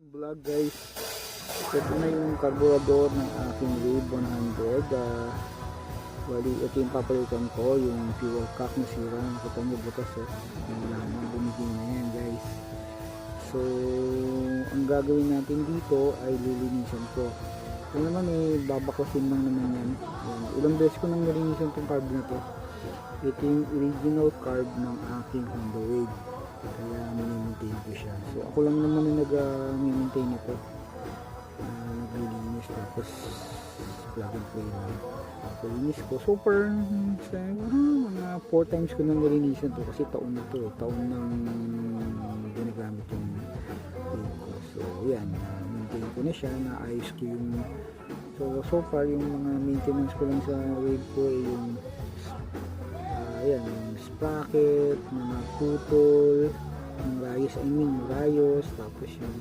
Vlog guys, ito na yung carburetor ng aking Wave 100. Bali, ito yung papalitan ko, yung fuel cap na sira. Nakita nyo butas yung bumigay na yan guys. So ang gagawin natin dito ay lilinisan ko. Ito naman babaklasin lang naman yan. Ilang beses ko nang nilinisan itong carb na to. Ito yung original carb ng aking Honda Wave, kaya minimaintain ko siya. So ako lang naman na nag-maintain ito, naglilinis, tapos plug and play lang. So linis ko super, mga 4 times ko nang nilinisan to, kasi taon na to, taon nang ginagamit yung wave ko. So yan, maintain ko na siya, naayos ko yung so far yung mga maintenance ko lang sa wave ko ay yung ayan, yung sprocket, mga putol, yung rayos, tapos yung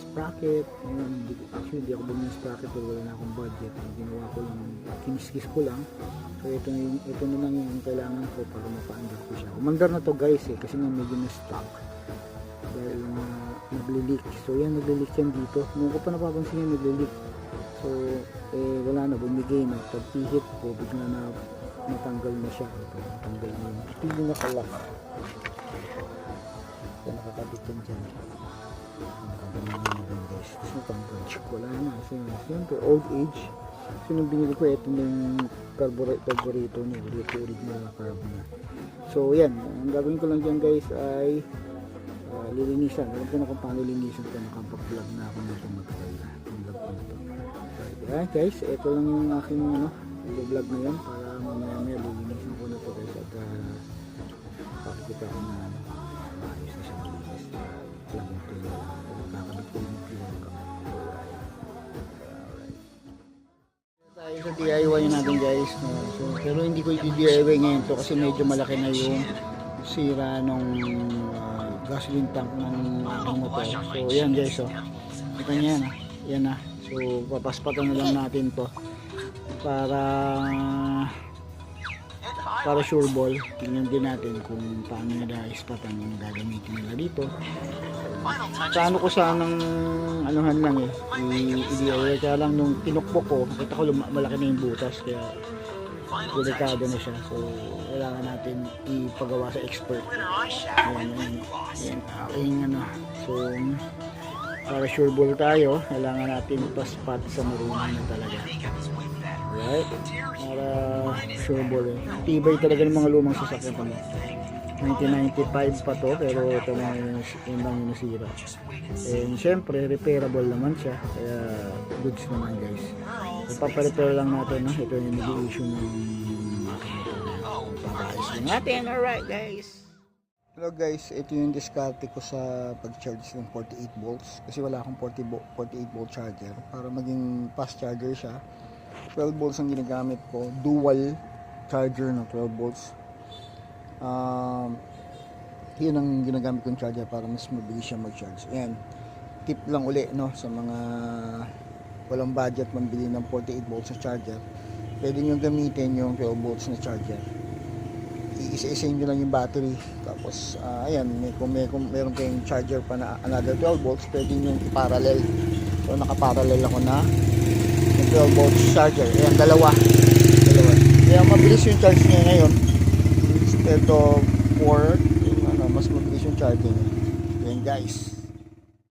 sprocket. Actually di ako bumili ng sprocket pero wala na akong budget. Ang ginawa ko lang, kiniskis ko lang. So ito na lang yung kailangan ko para mapa-under ko siya. Umandar na to guys kasi nga medyo na-stock dahil nagli-leak. So yan, nagli-leak yan dito. Nung ko pa napapansin yan, nagli-leak. So wala na, bumigay na. Pagpihit ko, bigla na natanggal na siya. Ito, natanggal na yun. Ito yung nakalak. Ito, nakakabit yan dyan. Nakakabit na yun guys. Tapos natanggal. Wala na. Siyempre, old age. So nung binili ko, ito na yung carburetor niya. Ito original na carb na. So yan, ang gagawin ko lang dyan guys ay lilinisan. Alam ko na kung paano lilinisan ko. Nakapag-vlog na ako nito mag-vlog na. Vlog ko na ito. Ayan guys, ito lang yung aking vlog na yan para mamaya lilinisin ko na ito guys at pakikita ko na maayos na siyang linis. Lang ito yung kakabit ko yung fuel cap. Tayo sa DIY natin guys. Pero hindi ko i-DIY ngayon to kasi medyo malaki na yung sira nung gasoline tank ng aking motor. So yan guys, kita nyo yan yan na. So papaspatan na lang natin to para sure ball. Tingnan din natin kung paano nila ispatan yung gagamitin nila dito. Paano ko sanang anuhan lang i-DIY, kaya lang nung tinukbok ko kita ko malaki na yung butas kaya delikado na siya. So kailangan natin ipagawa sa expert. Yan. So para sure ball tayo, kailangan natin paspat sa marunong na talaga. Right? Para sure ball tibay talaga ng mga lumang sasakyan pa mo. 1995 pa to, pero ito na yung lang yung nasira. And syempre repairable naman siya, kaya goods naman guys. Ipaparepair lang natin, ito yung nag-i-issue ng papaayos lang natin. Alright guys, hello guys, ito yung diskarte ko sa pag-charge ng 48 volts kasi wala akong 48 volt charger. Para maging fast charger siya, 12 volts ang ginagamit ko, dual charger ng 12 volts. Yun ang ginagamit kong charger para mas mabilis siya mag-charge. Ayan, tip lang uli sa mga walang budget mambili ng 48 volts na charger, pwede nyo gamitin yung 12 volts na charger. Iisa-isayin nyo lang yung battery, tapos ayan, kung meron kayong charger pa na another 12 volts, pwede nyo i-parallel. So nakaparallel ako na yung 12 volts charger. Ayan, dalawa. Kaya mabilis yung charge niya ngayon instead of 4, mas mabilis yung charging. Ayan guys.